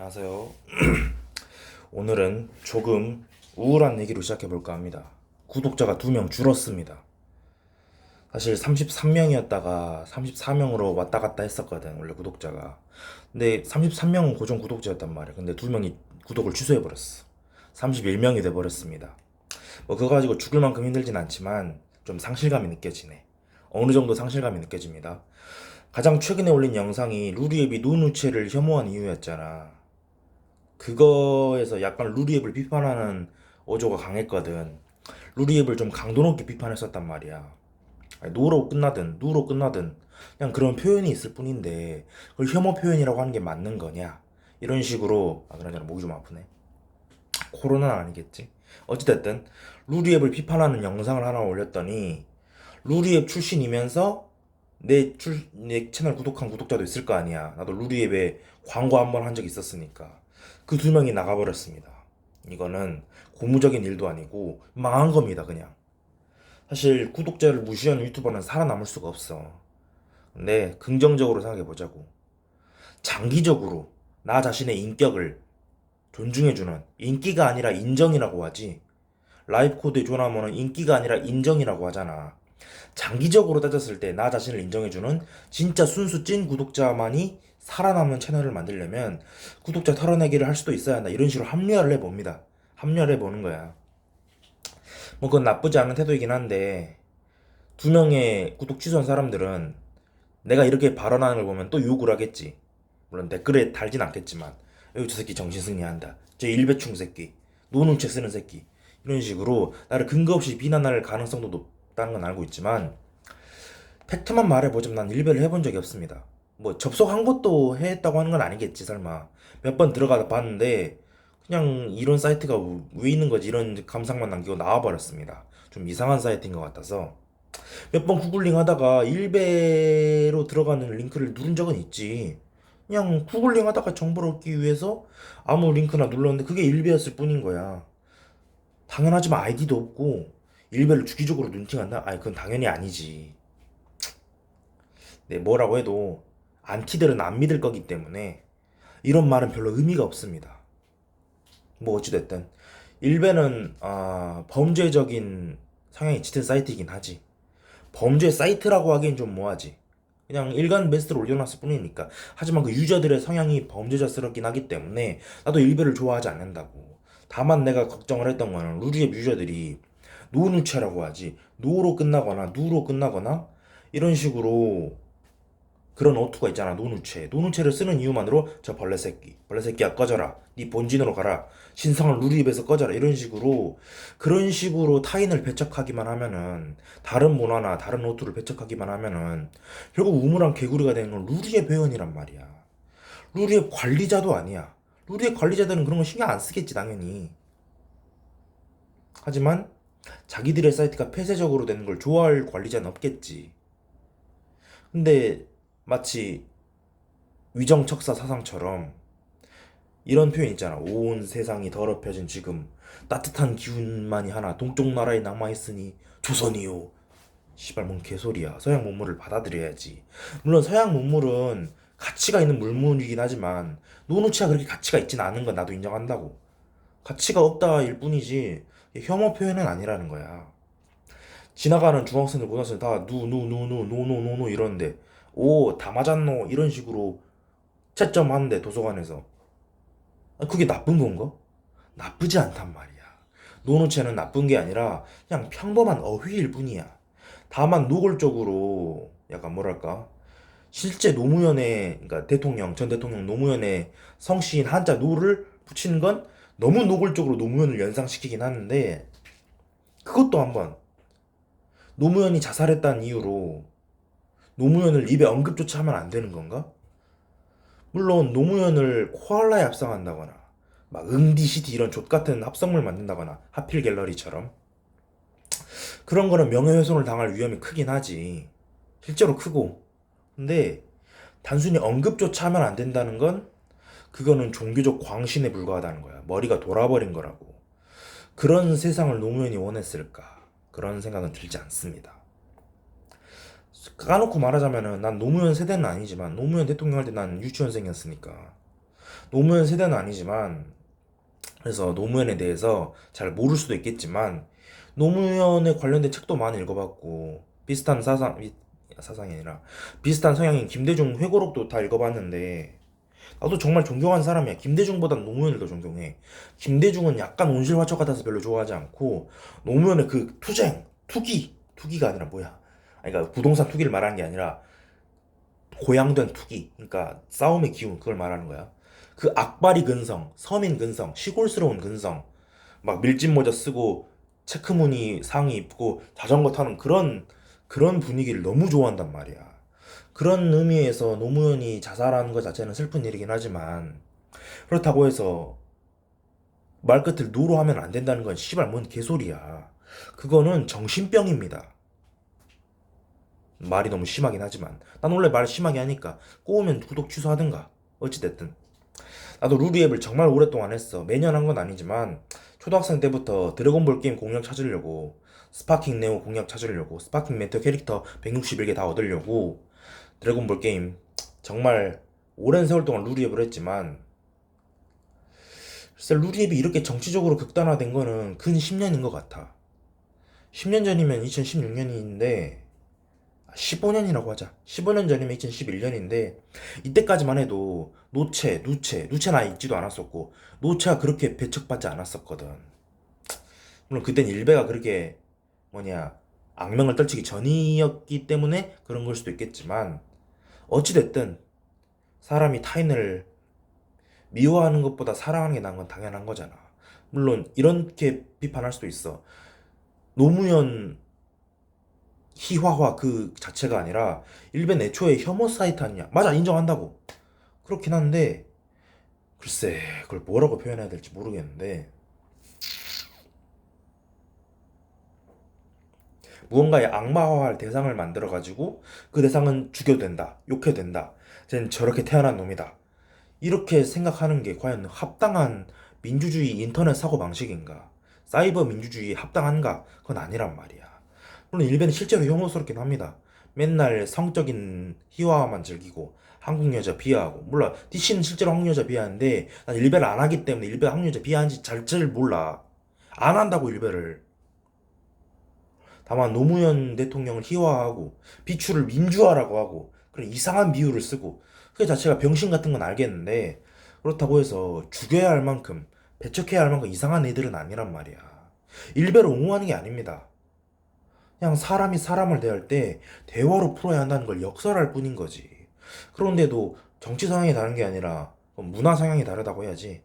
안녕하세요. 오늘은 조금 우울한 얘기로 시작해볼까 합니다. 구독자가 2명 줄었습니다. 사실 33명이었다가 34명으로 왔다 갔다 했었거든, 원래 구독자가. 근데 33명은 고정 구독자였단 말이야. 근데 2명이 구독을 취소해버렸어. 31명이 돼버렸습니다. 뭐 그거 가지고 죽을 만큼 힘들진 않지만 좀 상실감이 느껴지네. 어느 정도 상실감이 느껴집니다. 가장 최근에 올린 영상이 루리앱이 노누체를 혐오한 이유였잖아. 그거에서 약간 루리앱을 비판하는 어조가 강했거든. 루리앱을 좀 강도 높게 비판했었단 말이야. 아니, 노로 끝나든 누로 끝나든 그냥 그런 표현이 있을 뿐인데 그걸 혐오 표현이라고 하는 게 맞는 거냐? 이런 식으로. 그러잖아, 목이 좀 아프네. 코로나는 아니겠지? 어찌됐든 루리앱을 비판하는 영상을 하나 올렸더니 루리앱 출신이면서 내 채널 구독한 구독자도 있을 거 아니야. 나도 루리앱에 광고 한번 한 적 있었으니까. 그 2명이 나가버렸습니다. 이거는 고무적인 일도 아니고 망한 겁니다, 그냥. 사실 구독자를 무시하는 유튜버는 살아남을 수가 없어. 근데 긍정적으로 생각해보자고. 장기적으로 나 자신의 인격을 존중해주는, 인기가 아니라 인정이라고 하지. 라이프 코드에 조나모는 인기가 아니라 인정이라고 하잖아. 장기적으로 따졌을 때 나 자신을 인정해주는 진짜 순수 찐 구독자만이 살아남는 채널을 만들려면 구독자 털어내기를 할 수도 있어야 한다. 이런 식으로 합리화를 해봅니다. 합리화를 해보는 거야. 뭐 그건 나쁘지 않은 태도이긴 한데 2명의 구독 취소한 사람들은 내가 이렇게 발언하는 걸 보면 또 욕을 하겠지. 물론 댓글에 달진 않겠지만 여기 저 새끼 정신승리한다, 저 일배충 새끼, 노눈치 쓰는 새끼, 이런 식으로 나를 근거 없이 비난할 가능성도 높다는 건 알고 있지만 팩트만 말해보자면 난 일배를 해본 적이 없습니다. 뭐 접속한 것도 했다고 하는 건 아니겠지, 설마. 몇 번 들어가다 봤는데 그냥 이런 사이트가 왜 있는 거지, 이런 감상만 남기고 나와버렸습니다. 좀 이상한 사이트인 것 같아서 몇 번 구글링 하다가 일배로 들어가는 링크를 누른 적은 있지. 그냥 구글링 하다가 정보를 얻기 위해서 아무 링크나 눌렀는데 그게 일배였을 뿐인 거야. 당연하지만 아이디도 없고 일배를 주기적으로 눈팅한다? 아니, 그건 당연히 아니지. 네, 뭐라고 해도 안티들은 안 믿을 거기 때문에 이런 말은 별로 의미가 없습니다. 뭐 어찌됐든 일베는 범죄적인 성향이 짙은 사이트이긴 하지. 범죄 사이트라고 하기엔 좀 뭐하지. 그냥 일간 베스트를 올려놨을 뿐이니까. 하지만 그 유저들의 성향이 범죄자스럽긴 하기 때문에 나도 일베를 좋아하지 않는다고. 다만 내가 걱정을 했던 거는 루리앱 유저들이 노누체라고 하지, 노로 끝나거나 누로 끝나거나 이런 식으로 그런 어투가 있잖아. 노누체, 노누체를 쓰는 이유만으로 저 벌레 새끼, 벌레 새끼야 꺼져라, 네 본진으로 가라, 신성한 루리입에서 꺼져라, 이런 식으로, 그런 식으로 타인을 배척하기만 하면은, 다른 문화나 다른 어투를 배척하기만 하면은 결국 우물안 개구리가 되는 건 루리의 배연이란 말이야. 루리의 관리자도 아니야. 루리의 관리자들은 그런 거 신경 안 쓰겠지, 당연히. 하지만 자기들의 사이트가 폐쇄적으로 되는 걸 좋아할 관리자는 없겠지. 근데 마치 위정척사 사상처럼 이런 표현 있잖아. 온 세상이 더럽혀진 지금 따뜻한 기운만이 하나 동쪽 나라에 남아있으니 조선이요. 시발, 뭔 개소리야. 서양 문물을 받아들여야지. 물론 서양 문물은 가치가 있는 물물이긴 하지만 노누치가 그렇게 가치가 있진 않은 건 나도 인정한다고. 가치가 없다일 뿐이지 혐오 표현은 아니라는 거야. 지나가는 중학생들 고등학생들 다 노노노노 이러는데 오 다 맞았노 이런 식으로 채점하는데 도서관에서, 그게 나쁜 건가? 나쁘지 않단 말이야. 노노체는 나쁜 게 아니라 그냥 평범한 어휘일 뿐이야. 다만 노골적으로 약간 뭐랄까, 실제 노무현의, 그러니까 대통령, 전 대통령 노무현의 성씨인 한자 노를 붙이는 건 너무 노골적으로 노무현을 연상시키긴 하는데, 그것도 한번 노무현이 자살했다는 이유로 노무현을 입에 언급조차 하면 안 되는 건가? 물론 노무현을 코알라에 합성한다거나 막 응디시티 이런 족같은 합성물 만든다거나 하필 갤러리처럼 그런 거는 명예훼손을 당할 위험이 크긴 하지. 실제로 크고. 근데 단순히 언급조차 하면 안 된다는 건 그거는 종교적 광신에 불과하다는 거야. 머리가 돌아버린 거라고. 그런 세상을 노무현이 원했을까? 그런 생각은 들지 않습니다. 까놓고 말하자면은 난 노무현 세대는 아니지만 노무현 대통령 할 때 난 유치원생이었으니까 노무현 세대는 아니지만, 그래서 노무현에 대해서 잘 모를 수도 있겠지만, 노무현에 관련된 책도 많이 읽어봤고, 비슷한 사상이 아니라, 비슷한 성향인 김대중 회고록도 다 읽어봤는데, 나도 정말 존경하는 사람이야. 김대중보단 노무현을 더 존경해. 김대중은 약간 온실화초 같아서 별로 좋아하지 않고, 노무현의 그 투기가 아니라 뭐야. 아니, 그러니까 부동산 투기를 말하는 게 아니라, 고양된 투기, 그러니까 싸움의 기운, 그걸 말하는 거야. 그 악바리 근성, 서민 근성, 시골스러운 근성, 막 밀짚 모자 쓰고 체크무늬 상의 입고 자전거 타는 그런 분위기를 너무 좋아한단 말이야. 그런 의미에서 노무현이 자살하는 것 자체는 슬픈 일이긴 하지만, 그렇다고 해서 말끝을 노로 하면 안 된다는 건 씨발 뭔 개소리야. 그거는 정신병입니다. 말이 너무 심하긴 하지만 난 원래 말 심하게 하니까 꼬우면 구독 취소하든가. 어찌됐든 나도 루리앱을 정말 오랫동안 했어. 매년 한 건 아니지만 초등학생 때부터 드래곤볼 게임 공략 찾으려고, 스파킹 네오 공략 찾으려고, 스파킹 멘터 캐릭터 161개 다 얻으려고 드래곤볼 게임 정말 오랜 세월 동안 루리앱을 했지만, 글쎄 루리앱이 이렇게 정치적으로 극단화된 거는 근 10년인 것 같아. 10년 전이면 2016년인데, 15년이라고 하자. 15년 전이면 2011년인데, 이때까지만 해도 누체나 있지도 않았었고, 노체가 그렇게 배척받지 않았었거든. 물론 그땐 일베가 그렇게 뭐냐, 악명을 떨치기 전이었기 때문에 그런 걸 수도 있겠지만, 어찌됐든 사람이 타인을 미워하는 것보다 사랑하는 게 나은 건 당연한 거잖아. 물론 이렇게 비판할 수도 있어. 노무현 희화화 그 자체가 아니라 일본 애초에 혐오 사이트 아니냐. 맞아, 인정한다고. 그렇긴 한데, 글쎄 그걸 뭐라고 표현해야 될지 모르겠는데, 무언가의 악마화할 대상을 만들어 가지고 그 대상은 죽여도 된다, 욕해도 된다, 쟨 저렇게 태어난 놈이다, 이렇게 생각하는 게 과연 합당한 민주주의 인터넷 사고 방식인가? 사이버 민주주의에 합당한가? 그건 아니란 말이야. 물론 일베는 실제로 혐오스럽긴 합니다. 맨날 성적인 희화화만 즐기고 한국 여자 비하하고, 물론 DC는 실제로 한국 여자 비하하는데 난 일베를 안 하기 때문에 일베가 한국 여자 비하하는지 잘 몰라. 안 한다고 일베를. 다만 노무현 대통령을 희화화하고 비추를 민주화라고 하고 그런 이상한 비유를 쓰고, 그 자체가 병신 같은 건 알겠는데, 그렇다고 해서 죽여야 할 만큼 배척해야 할 만큼 이상한 애들은 아니란 말이야. 일베를 옹호하는 게 아닙니다. 그냥 사람이 사람을 대할 때 대화로 풀어야 한다는 걸 역설할 뿐인 거지. 그런데도 정치 성향이 다른 게 아니라 문화 성향이 다르다고 해야지.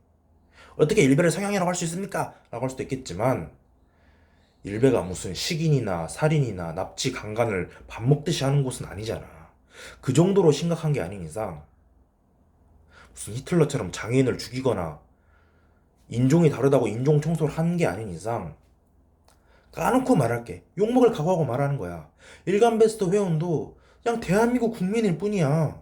어떻게 일베를 성향이라고 할 수 있습니까? 라고 할 수도 있겠지만, 일베가 무슨 식인이나 살인이나 납치 강간을 밥 먹듯이 하는 곳은 아니잖아. 그 정도로 심각한 게 아닌 이상, 무슨 히틀러처럼 장애인을 죽이거나 인종이 다르다고 인종 청소를 하는 게 아닌 이상, 까놓고 말할게. 욕먹을 각오하고 말하는 거야. 일간 베스트 회원도 그냥 대한민국 국민일 뿐이야.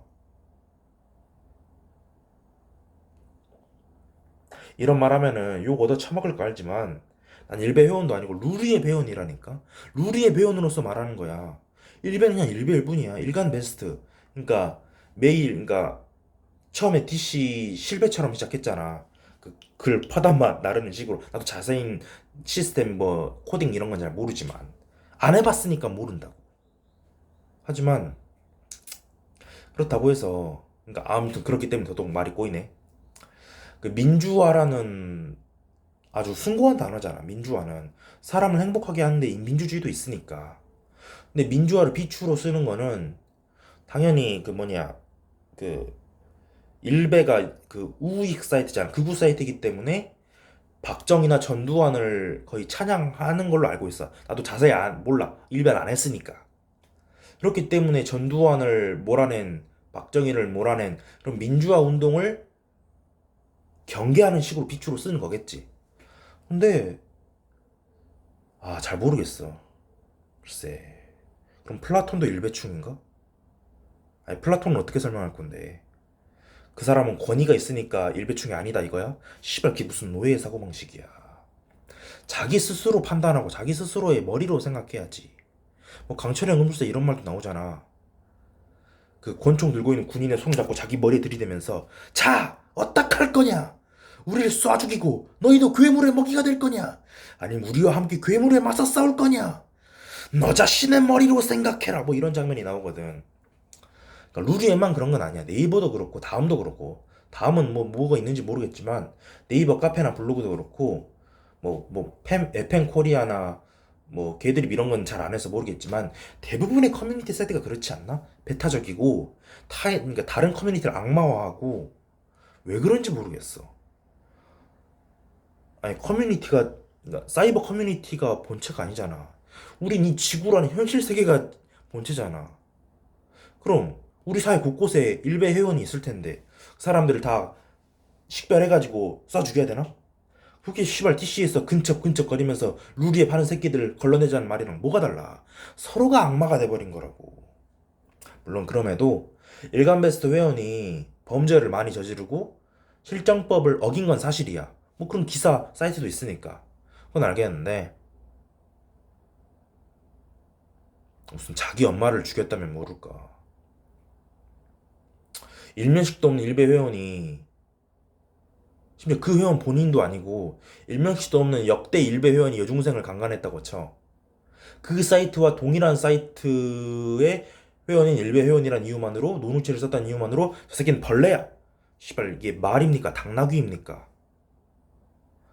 이런 말 하면은 욕 얻어 처먹을 거 알지만, 난 일베 회원도 아니고 루리의 회원이라니까. 루리의 회원으로서 말하는 거야. 일베는 그냥 일베일 뿐이야. 일간 베스트. 그러니까 매일, 그러니까 처음에 DC 실베처럼 시작했잖아. 그 글 퍼담만 나르는 식으로. 나도 자세한 시스템 뭐 코딩 이런 건 잘 모르지만 안 해봤으니까 모른다고. 하지만 그렇다고 해서, 그러니까 아무튼 그렇기 때문에 더더욱 말이 꼬이네. 그 민주화라는 아주 숭고한 단어잖아. 민주화는 사람을 행복하게 하는데 민주주의도 있으니까. 근데 민주화를 비추로 쓰는 거는 당연히 그 뭐냐, 그 일베가 그 우익 사이트잖아. 극우 사이트이기 때문에 박정희나 전두환을 거의 찬양하는 걸로 알고 있어. 나도 자세히 몰라. 일베를 안 했으니까. 그렇기 때문에 전두환을 몰아낸, 박정희를 몰아낸 그런 민주화 운동을 경계하는 식으로 비추로 쓰는 거겠지. 근데 잘 모르겠어. 글쎄. 그럼 플라톤도 일배충인가? 아니, 플라톤은 어떻게 설명할 건데? 그 사람은 권위가 있으니까 일배충이 아니다 이거야? 씨발, 그게 무슨 노예의 사고방식이야. 자기 스스로 판단하고 자기 스스로의 머리로 생각해야지. 뭐 강철의 음술사 이런 말도 나오잖아. 그 권총 들고 있는 군인의 손 잡고 자기 머리에 들이대면서 자! 어떡할 거냐? 우리를 쏴 죽이고 너희도 괴물의 먹이가 될 거냐? 아니면 우리와 함께 괴물에 맞서 싸울 거냐? 너 자신의 머리로 생각해라. 뭐 이런 장면이 나오거든. 그러니까 루리에만 그런 건 아니야. 네이버도 그렇고 다음도 그렇고. 다음은 뭐 뭐가 있는지 모르겠지만 네이버 카페나 블로그도 그렇고 에펜 코리아나 뭐 걔들이 이런 건 잘 안 해서 모르겠지만 대부분의 커뮤니티 세트가 그렇지 않나? 배타적이고 그러니까 다른 커뮤니티를 악마화하고 왜 그런지 모르겠어. 아니 커뮤니티가 그러니까 사이버 커뮤니티가 본체가 아니잖아. 우린 이 지구라는 현실 세계가 본체잖아. 그럼 우리 사회 곳곳에 일베 회원이 있을 텐데 그 사람들을 다 식별해가지고 쏴 죽여야 되나? 그게 씨발 DC에서 근척근척거리면서 루리에 파는 새끼들을 걸러내자는 말이랑 뭐가 달라? 서로가 악마가 돼버린 거라고. 물론 그럼에도 일간베스트 회원이 범죄를 많이 저지르고 실정법을 어긴 건 사실이야. 뭐 그런 기사 사이트도 있으니까 그건 알겠는데 무슨 자기 엄마를 죽였다면 모를까. 일면식도 없는 일베 회원이 심지어 그 회원 본인도 아니고 일면식도 없는 역대 일베 회원이 여중생을 강간했다고 쳐. 그 사이트와 동일한 사이트의 회원인 일베 회원이란 이유만으로 노누치를 썼다는 이유만으로 저 새끼는 벌레야. 시발 이게 말입니까? 당나귀입니까?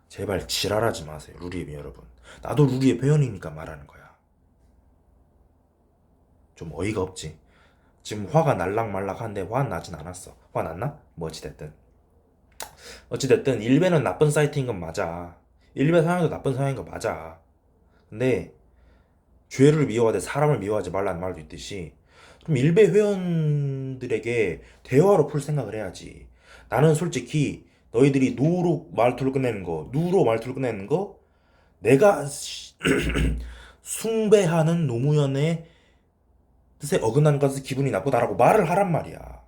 제발 지랄하지 마세요 루리앱 여러분. 나도 루리앱 회원이니까 말하는 거야. 좀 어이가 없지. 지금 화가 날락말락한데 화 나진 않았어. 화 났나? 뭐 어찌됐든 일베는 나쁜 사이트인 건 맞아. 일베 사용도 나쁜 사용인 건 맞아. 근데 죄를 미워하되 사람을 미워하지 말라는 말도 있듯이 좀 일베 회원들에게 대화로 풀 생각을 해야지. 나는 솔직히 너희들이 누로 말투를 끝내는 거 내가 숭배하는 노무현의 뜻에 어긋나는 것은 기분이 나쁘다라고 말을 하란 말이야.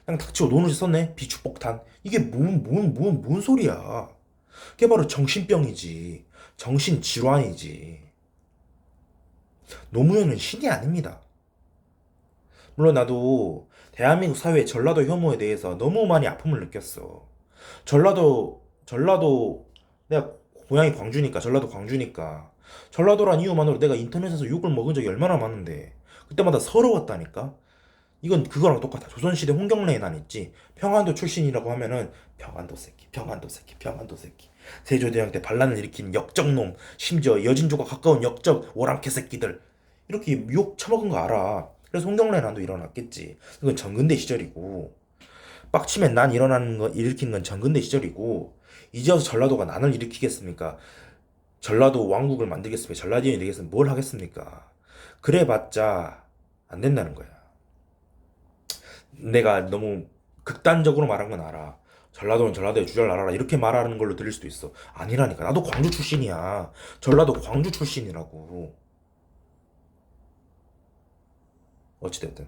그냥 닥치고 노는지 썼네. 비축폭탄. 이게 뭔 소리야. 그게 바로 정신병이지. 정신질환이지. 노무현은 신이 아닙니다. 물론 나도 대한민국 사회의 전라도 혐오에 대해서 너무 많이 아픔을 느꼈어. 전라도, 내가 고향이 광주니까, 전라도 광주니까. 전라도란 이유만으로 내가 인터넷에서 욕을 먹은 적이 얼마나 많은데. 그때마다 서러웠다니까? 이건 그거랑 똑같아. 조선시대 홍경래에 난 있지. 평안도 출신이라고 하면은 평안도 새끼, 평안도 새끼, 평안도 새끼. 세조대왕 때 반란을 일으킨 역적놈, 심지어 여진족과 가까운 역적 오랑캐 새끼들. 이렇게 욕 처먹은 거 알아. 그래서 홍경래 난도 일어났겠지. 이건 전근대 시절이고. 빡치면 난 일어나는 거 일으키는 건 전근대 시절이고. 이제 와서 전라도가 난을 일으키겠습니까? 전라도 왕국을 만들겠습니까? 전라디언이 되겠습니까? 뭘 하겠습니까? 그래봤자 안 된다는 거야. 내가 너무 극단적으로 말한 건 알아. 전라도는 전라도의 주절 나라라 이렇게 말하는 걸로 들릴 수도 있어. 아니라니까. 나도 광주 출신이야. 전라도 광주 출신이라고. 어찌됐든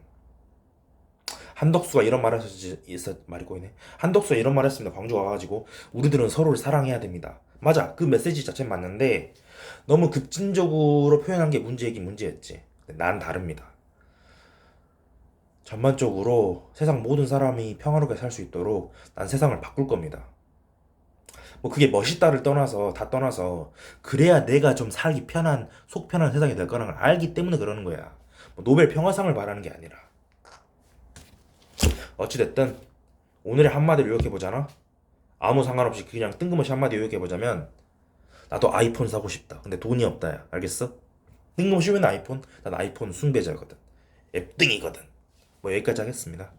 한덕수가 이런 말을 했었지 말이 꼬이네. 한덕수가 이런 말을 했습니다. 광주 와가지고 우리들은 서로를 사랑해야 됩니다. 맞아. 그 메시지 자체는 맞는데 너무 급진적으로 표현한 게 문제이긴 문제였지. 근데 난 다릅니다. 전반적으로 세상 모든 사람이 평화롭게 살 수 있도록 난 세상을 바꿀 겁니다. 뭐 그게 멋있다를 떠나서 다 떠나서 그래야 내가 좀 살기 편한 속 편한 세상이 될 거라는 걸 알기 때문에 그러는 거야. 뭐 노벨 평화상을 바라는 게 아니라. 어찌됐든 오늘의 한마디를 요약해 보잖아. 아무 상관없이 그냥 뜬금없이 한마디 요약해 보자면 나도 아이폰 사고 싶다. 근데 돈이 없다야. 알겠어? 뜬금없이 왜 아이폰? 난 아이폰 숭배자거든. 앱등이거든. 뭐 여기까지 하겠습니다.